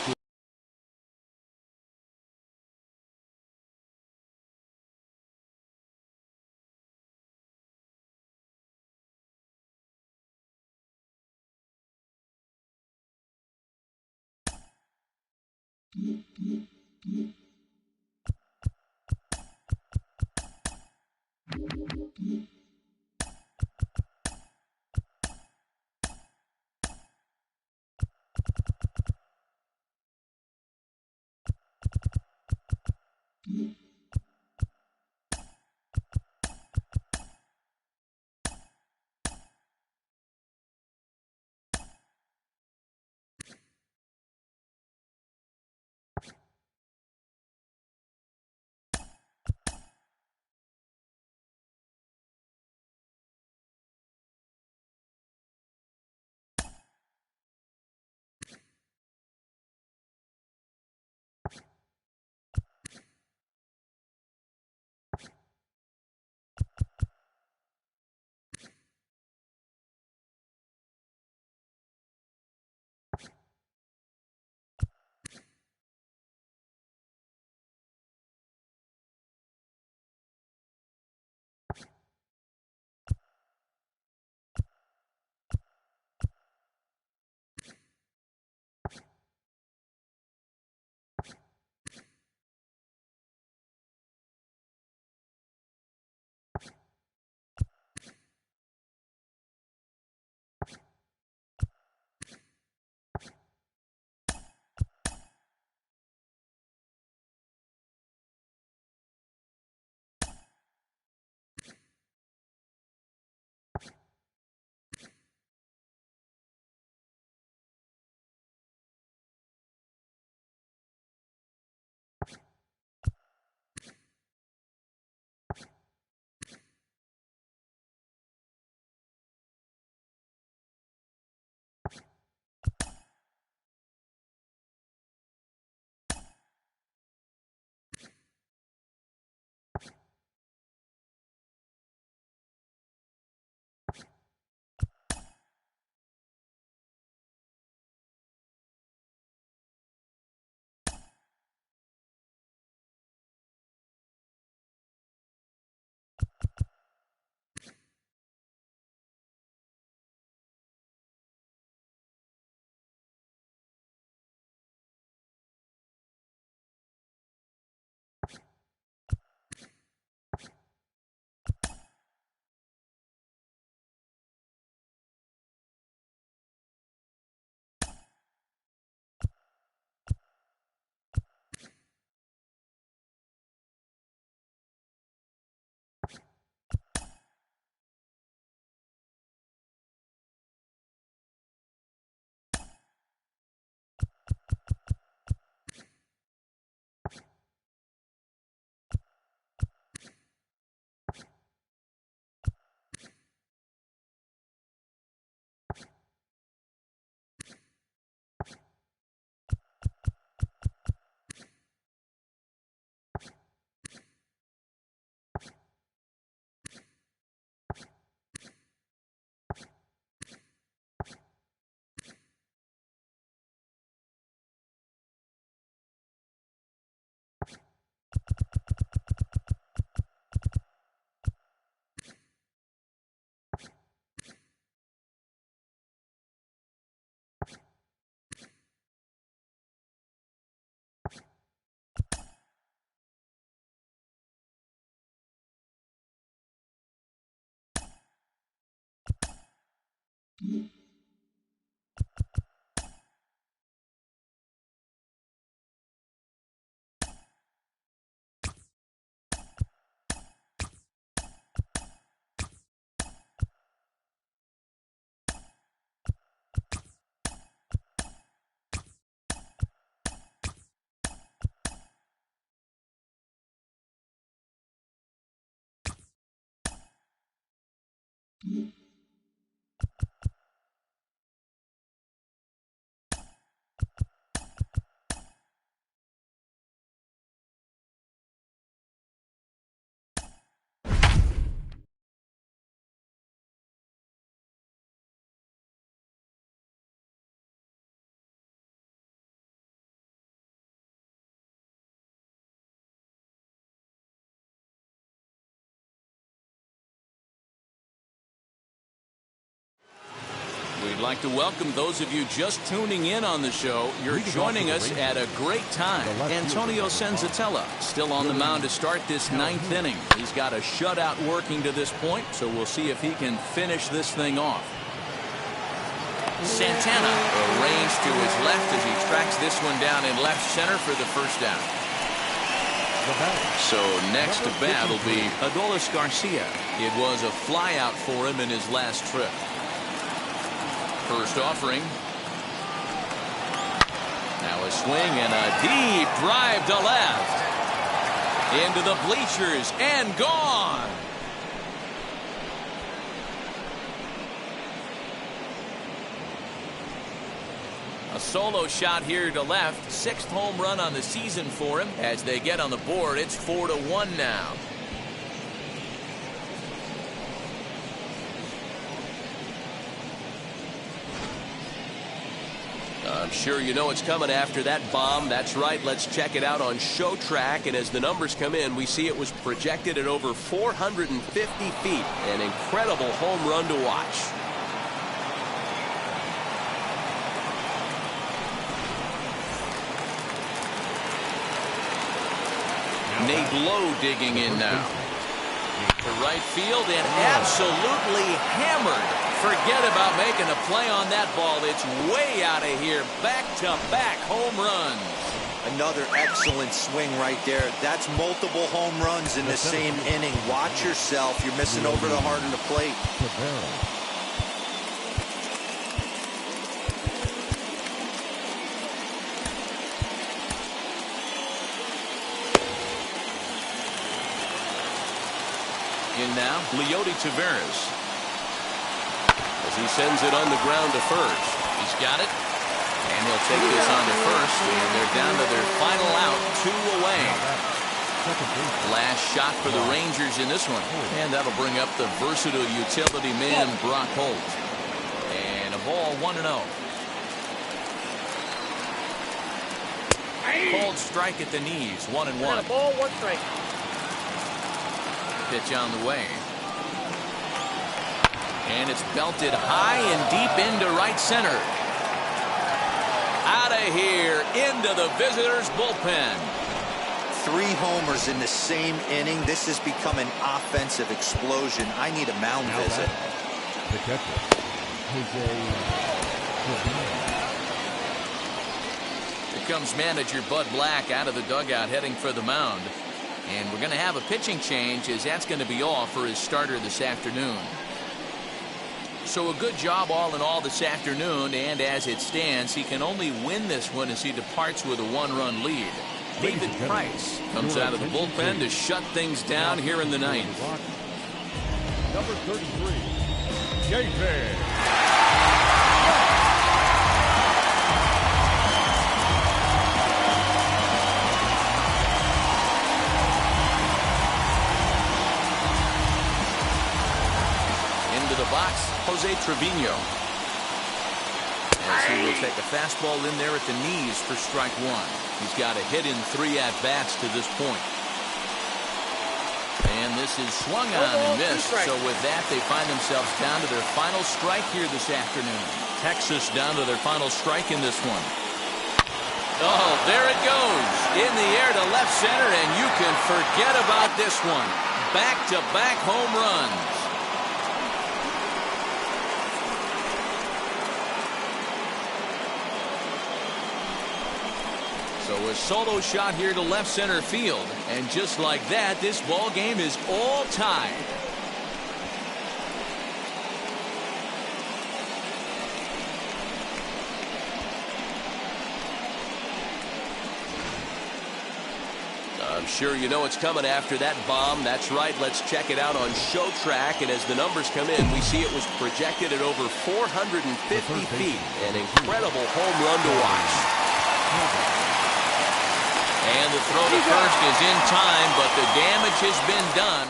We'd like to welcome those of you just tuning in on the show. You're joining us at a great time. Antonio Senzatella still on the mound to start this ninth inning. He's got a shutout working to this point, so we'll see if he can finish this thing off. Santana arranged to his left as he tracks this one down in left center for the first down. So next to bat will be Adolis Garcia. It was a flyout for him in his last trip. First offering. Now a swing and a deep drive to left. Into the bleachers and gone. A solo shot here to left. 6th home run on the season for him. As they get on the board, it's 4-1 now. I'm sure you know it's coming after that bomb. That's right. Let's check it out on Show Track. And as the numbers come in, we see it was projected at over 450 feet. An incredible home run to watch. Nate Lowe digging in now. To right field and absolutely hammered. Forget about making a play on that ball. It's way out of here. Back-to-back home runs. Another excellent swing right there. That's multiple home runs in the same inning. Watch yourself. You're missing over the heart of the plate. In now, Leody Taveras. As he sends it on the ground to first. He's got it. And he'll take this on to first. And they're down to their final out. 2 away. Last shot for the Rangers in this one. And that'll bring up the versatile utility man, Brock Holt. And a ball 1-0. Cold strike at the knees. 1-1. Ball, 1 strike. Pitch on the way. And it's belted high and deep into right center. Out of here into the visitors' bullpen. 3 homers in the same inning. This has become an offensive explosion. I need a mound visit. The catcher, Here comes manager Bud Black out of the dugout heading for the mound. And we're going to have a pitching change as that's going to be all for his starter this afternoon. So a good job all in all this afternoon, and as it stands, he can only win this one as he departs with a 1-run lead. David Price comes out of the bullpen to shut things down here in the ninth. number 33, David. Box, Jose Trevino. As he will take a fastball in there at the knees for strike 1. He's got a hit in 3 at-bats to this point. And this is swung on and missed. So with that, they find themselves down to their final strike here this afternoon. Texas down to their final strike in this one. Oh, there it goes. In the air to left center, and you can forget about this one. Back-to-back home runs. So a solo shot here to left center field. And just like that, this ball game is all tied. I'm sure you know it's coming after that bomb. That's right. Let's check it out on Showtrack. And as the numbers come in, we see it was projected at over 450 feet. An incredible home run to watch. And the throw to first is in time, but the damage has been done.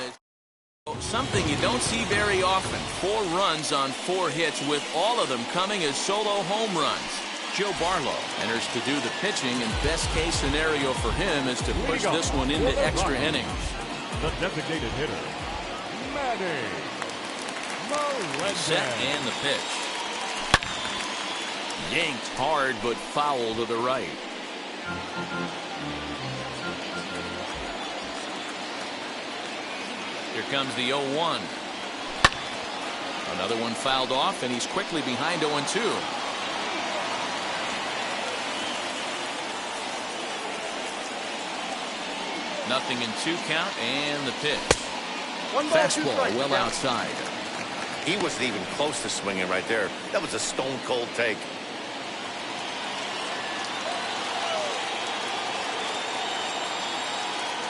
Something you don't see very often. 4 runs on 4 hits, with all of them coming as solo home runs. Joe Barlow enters to do the pitching, and best case scenario for him is to push this one into extra innings. The designated hitter, Manny Melendez. Set and the pitch. Yanked hard, but foul to the right. Here comes the 0-1. Another one fouled off, and he's quickly behind 0-2. Nothing in 2 count, and the pitch. Fastball well outside. He wasn't even close to swinging right there. That was a stone-cold take.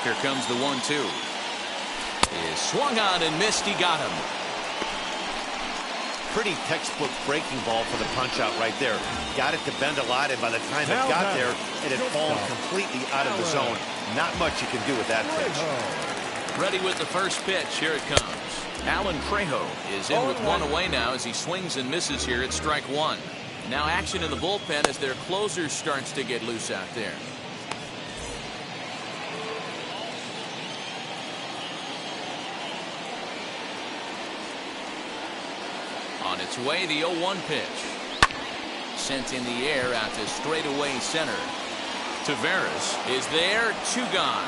Here comes the 1-2. Is swung on and missed. He got him. Pretty textbook breaking ball for the punch out right there. Got it to bend a lot, and by the time it got there, it had fallen completely out of the zone. Not much you can do with that pitch. Ready with the first pitch. Here it comes. Alan Trejo is in with 1 away now as he swings and misses here at strike 1. Now action in the bullpen as their closer starts to get loose out there. On its way, the 0-1 pitch. Sent in the air out to straightaway center. Taveras is there, 2 gone.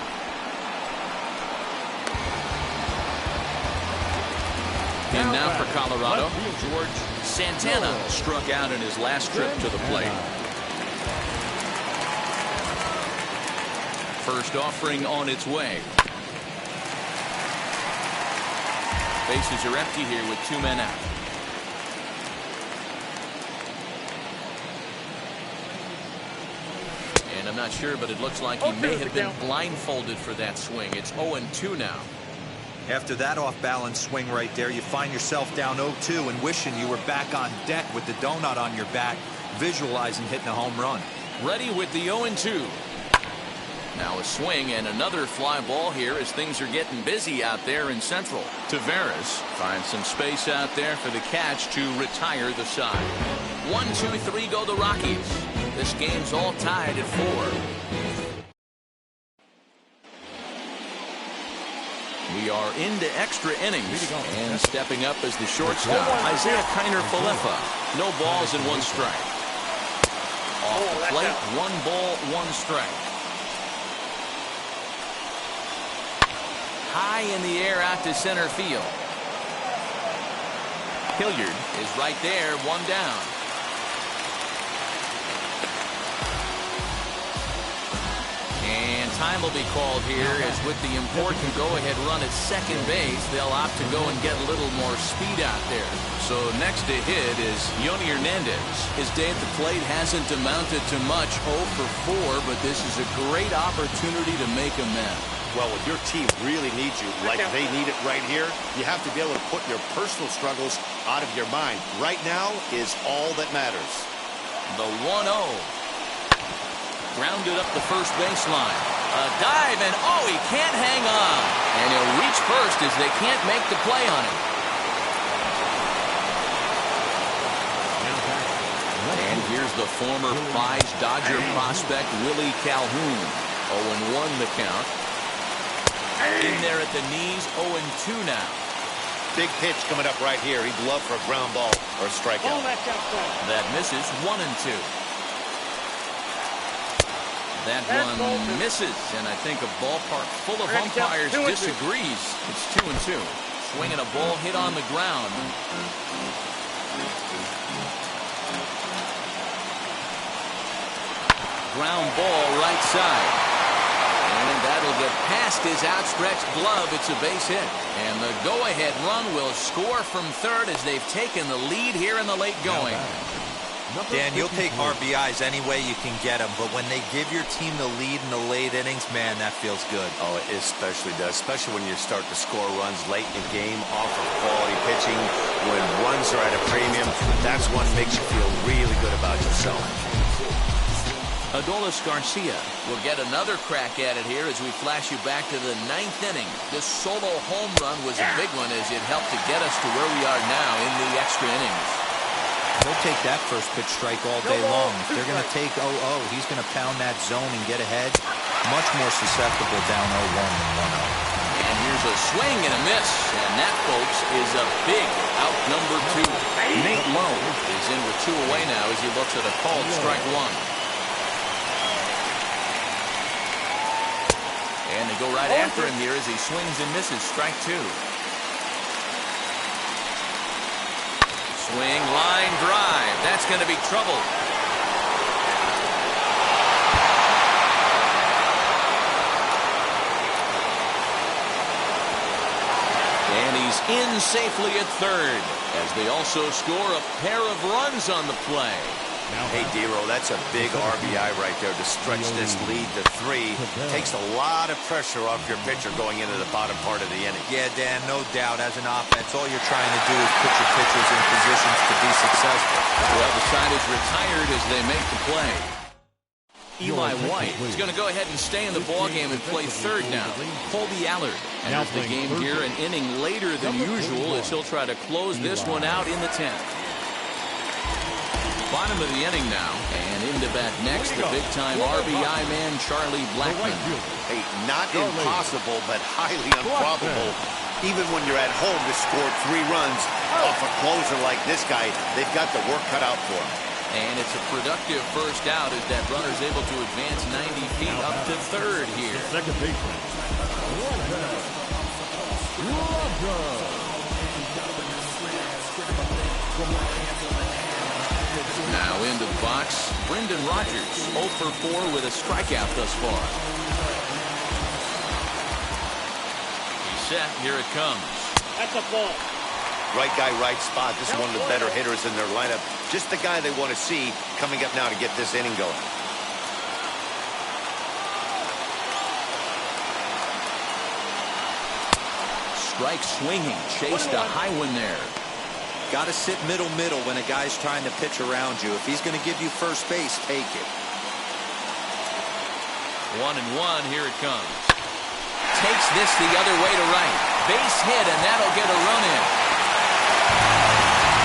And now for Colorado, George Santana struck out in his last trip to the plate. First offering on its way. Bases are empty here with 2 men out. And I'm not sure, but it looks like he may have been blindfolded for that swing. It's 0-2 now. After that off-balance swing right there, you find yourself down 0-2 and wishing you were back on deck with the donut on your back, visualizing hitting a home run. Ready with the 0-2. Now a swing and another fly ball here as things are getting busy out there in Central. Taveras finds some space out there for the catch to retire the side. 1, 2, 3 go the Rockies. This game's all tied at 4. We are into extra innings, and stepping up as the shortstop, Isaiah Kiner-Falefa. No balls and 1 strike. Off the plate, 1 ball, 1 strike. High in the air out to center field. Hilliard is right there, 1 down. And time will be called here as with the important go-ahead run at second base, they'll opt to go and get a little more speed out there. So next to hit is Yoni Hernandez. His day at the plate hasn't amounted to much, 0 for 4, but this is a great opportunity to make amends. Well, when your team really needs you, like they need it right here, you have to be able to put your personal struggles out of your mind. Right now is all that matters. The 1-0. Grounded up the first baseline. A dive, and oh, he can't hang on. And he'll reach first as they can't make the play on him. And here's the former prize Dodger prospect, Willie Calhoun. 0-1 the count. In there at the knees, 0-2 now. Big pitch coming up right here. He'd love for a ground ball or a strikeout. Ball that's outside. That misses, 1-2. That one misses, and I think a ballpark full of umpires disagrees. It's 2-2. Swinging a ball hit on the ground. Ground ball right side. And that'll get past his outstretched glove. It's a base hit. And the go-ahead run will score from third as they've taken the lead here in the late going. Dan, you'll take RBIs any way you can get them, but when they give your team the lead in the late innings, man, that feels good. Oh, it especially does, especially when you start to score runs late in the game off of quality pitching. When runs are at a premium, that's what makes you feel really good about yourself. Adolis Garcia will get another crack at it here as we flash you back to the 9th inning. This solo home run was a big one as it helped to get us to where we are now in the extra innings. He'll take that first pitch strike all day long. If they're going to take 0-0, he's going to pound that zone and get ahead. Much more susceptible down 0-1 than 1-0. And here's a swing and a miss. And that, folks, is a big out number 2. Nate Lowe is in with 2 away now as he looks at a called strike 1. And they go right after him here as he swings and misses. Strike 2. Swing, line drive. That's going to be trouble. And he's in safely at third as they also score a pair of runs on the play. Hey, Dero, that's a big RBI right there to stretch this lead to 3. Takes a lot of pressure off your pitcher going into the bottom part of the inning. Yeah, Dan, no doubt. As an offense, all you're trying to do is put your pitchers in positions to be successful. Well, the side is retired as they make the play. Eli White is going to go ahead and stay in the ballgame and play third now. Colby Allard enters the game here an inning later than usual as he'll try to close this one out in the 10th. Bottom of the inning now, and into bat next, the big-time RBI man, Charlie Blackmon. Hey, not impossible, but highly improbable. Even when you're at home to score 3 runs off a closer like this guy, they've got the work cut out for him. And it's a productive first out as that runner's able to advance 90 feet up to third here. Second baseman. Now into the box, Brendan Rodgers, 0 for 4 with a strikeout thus far. He's set, here it comes. That's a ball. Right guy, right spot. This is one of the better hitters in their lineup. Just the guy they want to see coming up now to get this inning going. Strike swinging, chased a high one there. Got to sit middle when a guy's trying to pitch around you. If he's going to give you first base, take it. 1-1, here it comes. Takes this the other way to right. Base hit, and that'll get a run in.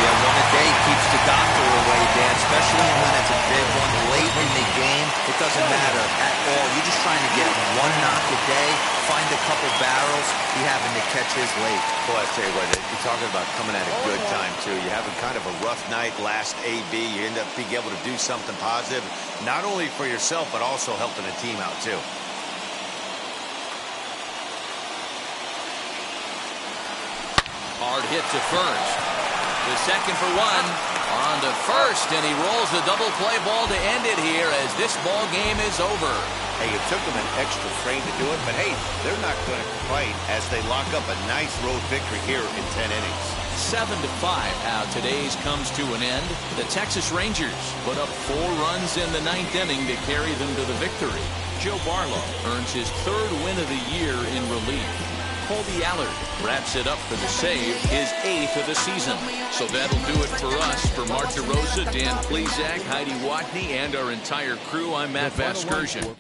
Yeah, one a day keeps the doctor away, Dan, especially when it's a big one late in the game. It doesn't matter at all. You're just trying to get one knock a day, find a couple barrels. He happened to catch his late. Boy, I tell you what, you're talking about coming at a good time, too. You're having kind of a rough night last AB. You end up being able to do something positive, not only for yourself, but also helping the team out, too. Hard hit to first. The second for 1. On to first, and he rolls the double play ball to end it here as this ball game is over. Hey, it took them an extra frame to do it, but hey, they're not going to fight as they lock up a nice road victory here in 10 innings. 7-5, how today's comes to an end. The Texas Rangers put up 4 runs in the 9th inning to carry them to the victory. Joe Barlow earns his 3rd win of the year in relief. Colby Allard wraps it up for the save, his 8th of the season. So that'll do it for us. For Mark DeRosa, Dan Plesac, Heidi Watney, and our entire crew, I'm Matt Vasgersian.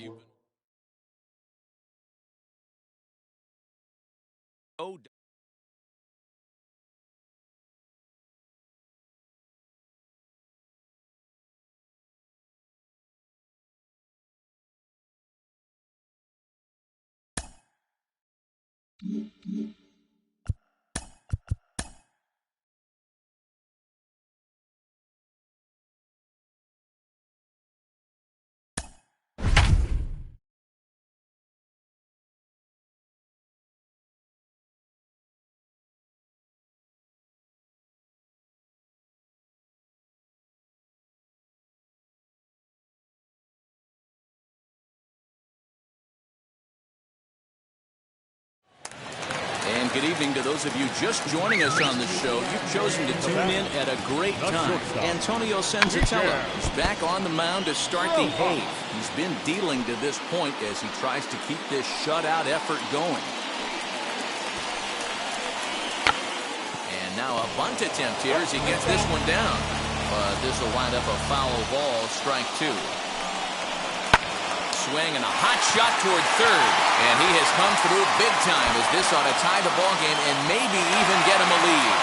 And good evening to those of you just joining us on the show. You've chosen to tune in at a great time. Antonio Senzatella is back on the mound to start the eighth. He's been dealing to this point as he tries to keep this shutout effort going. And now a bunt attempt here as he gets this one down. But this will wind up a foul ball, strike two. Swing and a hot shot toward third, and he has come through big time as this ought to tie the ball game and maybe even get him a lead.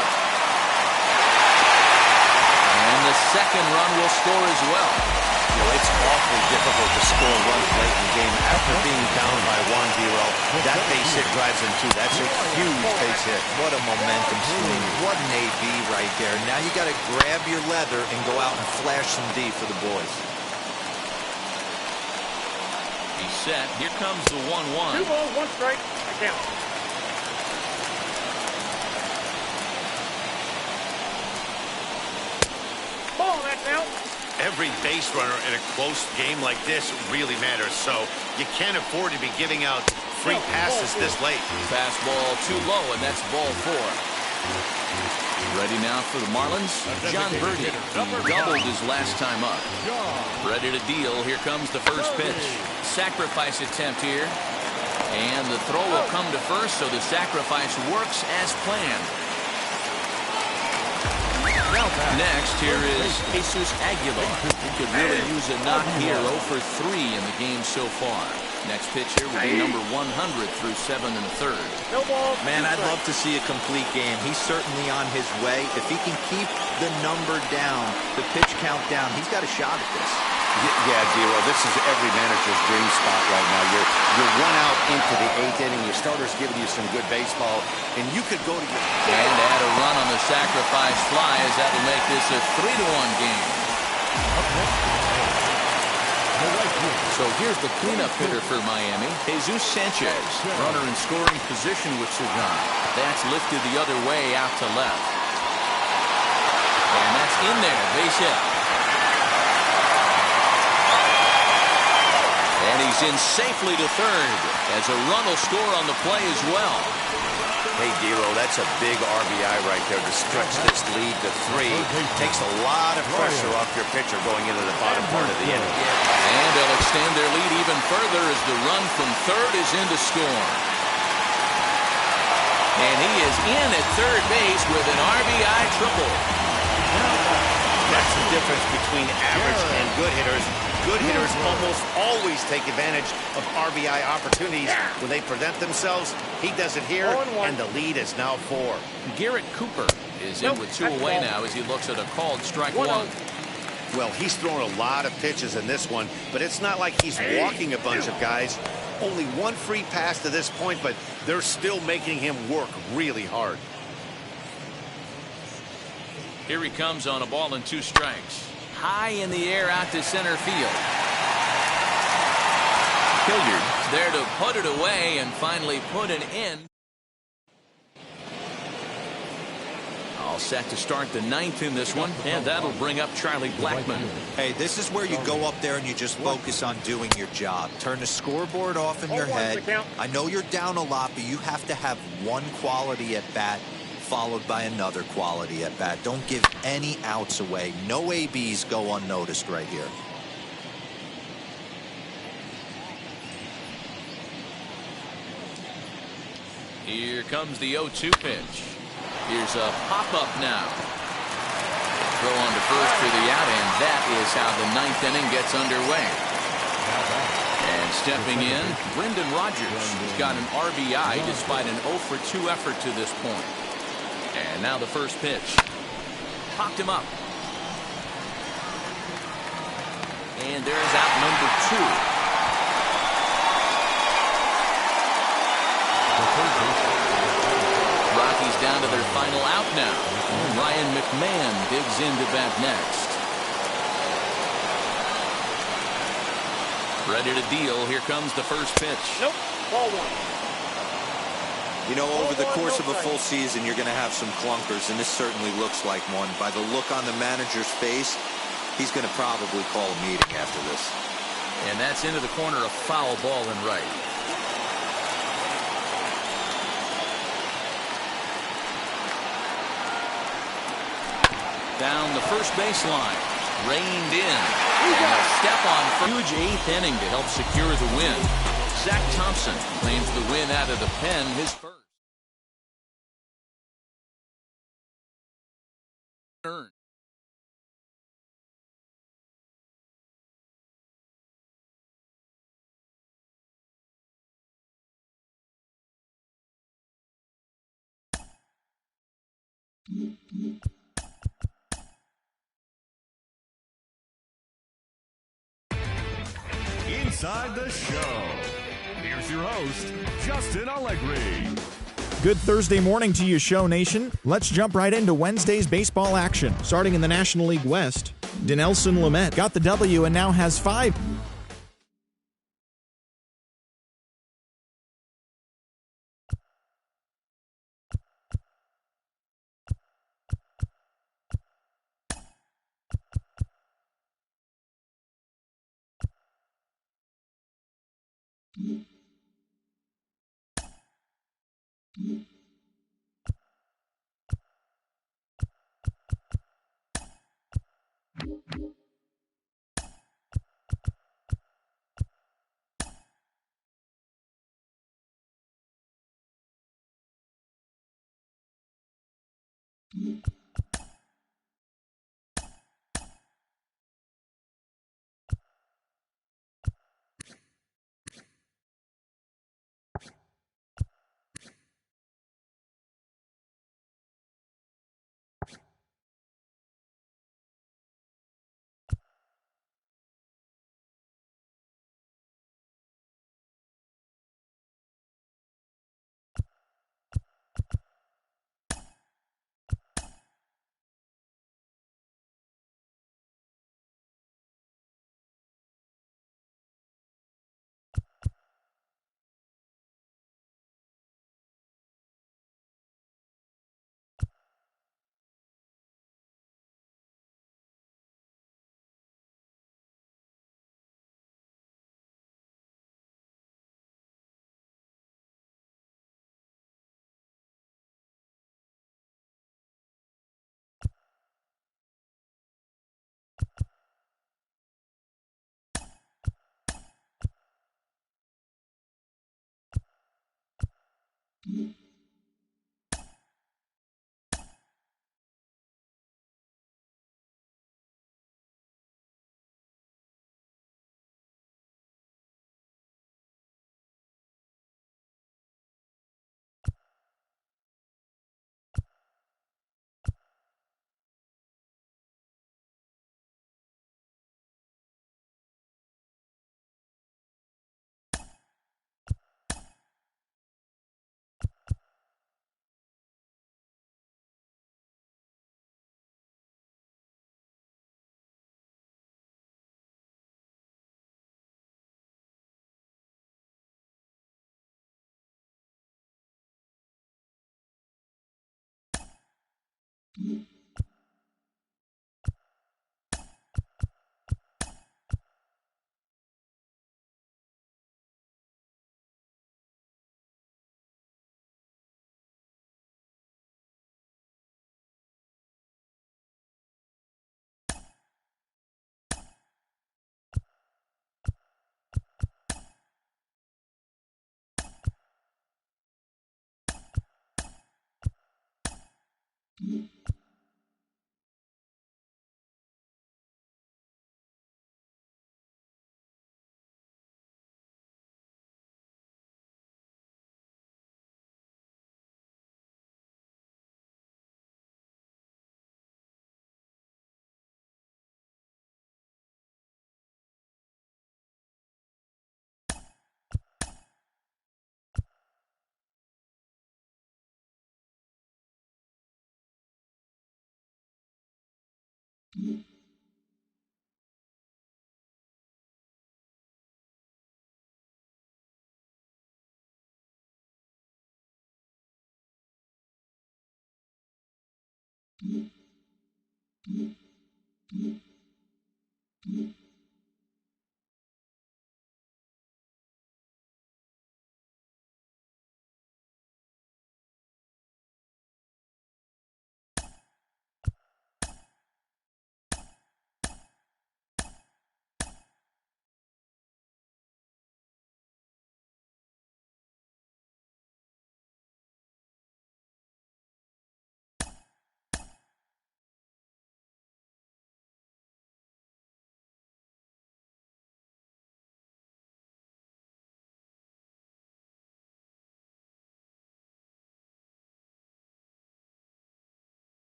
And the second run will score as well. You know, it's awfully difficult to score runs late in the game after being down by one, D-Roll. That base hit drives in two. That's a huge base hit. What a momentum swing. What an AB right there. Now you got to grab your leather and go out and flash some D for the boys. He's set. Here comes the 1-1. 2 balls, 1 strike. I count. Ball, that's out. Every base runner in a close game like this really matters, so you can't afford to be giving out free passes this late. Fastball too low, and that's ball 4. Ready now for the Marlins, John Birdie. He doubled his last time up. Ready to deal. Here comes the first pitch. Sacrifice attempt here. And the throw will come to first, so the sacrifice works as planned. Next, here is Jesus Aguilar. He could really use a knock here. 0 for 3 in the game so far. Next pitch here will be number 100 through 7 1/3. No ball. Man, I'd love to see a complete game. He's certainly on his way. If he can keep the number down, the pitch count down, he's got a shot at this. Yeah, D-Roll, this is every manager's dream spot right now. You're 1 out into the 8th inning. Your starter's giving you some good baseball, and you could go to your... And add a run on the sacrifice fly, as that will make this a 3-1 game. So here's the cleanup hitter for Miami, Jesus Sanchez. Runner in scoring position with Sagan. That's lifted the other way out to left. And that's in there, base hit. And he's in safely to third, as a run will score on the play as well. Hey, D-Roll, that's a big RBI right there to stretch this lead to 3. Takes a lot of pressure off your pitcher going into the bottom part of the inning. And they'll extend their lead even further as the run from third is in to score. And he is in at third base with an RBI triple. That's the difference between average and good hitters. Good hitters almost always take advantage of RBI opportunities when they present themselves. He does it here, and the lead is now 4. Garrett Cooper is in with 2 away now as he looks at a called strike 1. Well, he's thrown a lot of pitches in this one, but it's not like he's walking a bunch of guys. Only 1 free pass to this point, but they're still making him work really hard. Here he comes on a ball and 2 strikes. High in the air out to center field. Hilliard there to put it away and finally put an end. All set to start the 9th in this one, and that'll bring up Charlie Blackmon. Hey, this is where you go up there and you just focus on doing your job. Turn the scoreboard off in your head. I know you're down a lot, but you have to have one quality at bat followed by another quality at bat. Don't give any outs away. No ABs go unnoticed right here. Here comes the 0-2 pitch. Here's a pop-up now. Throw on to first for the out, and that is how the 9th inning gets underway. And stepping in, Brendan Rodgers. He's got an RBI despite an 0 for 2 effort to this point. And now the first pitch. Popped him up. And there's out number 2. The third baseman, final out now. Ryan McMahon digs into bat next. Ready to deal. Here comes the first pitch. Nope. Ball one. You know, over the course of a full season, you're going to have some clunkers, and this certainly looks like one. By the look on the manager's face, he's going to probably call a meeting after this. And that's into the corner, a foul ball and right. Down the first baseline. Reined in. And a step on for huge eighth inning to help secure the win. Zach Thompson claims the win out of the pen, his first. Earned. Inside the show. Here's your host, Justin Allegri. Good Thursday morning to you, Show Nation. Let's jump right into Wednesday's baseball action. Starting in the National League West, Dinelson Lamet got the W and now has 5. Mm-hmm.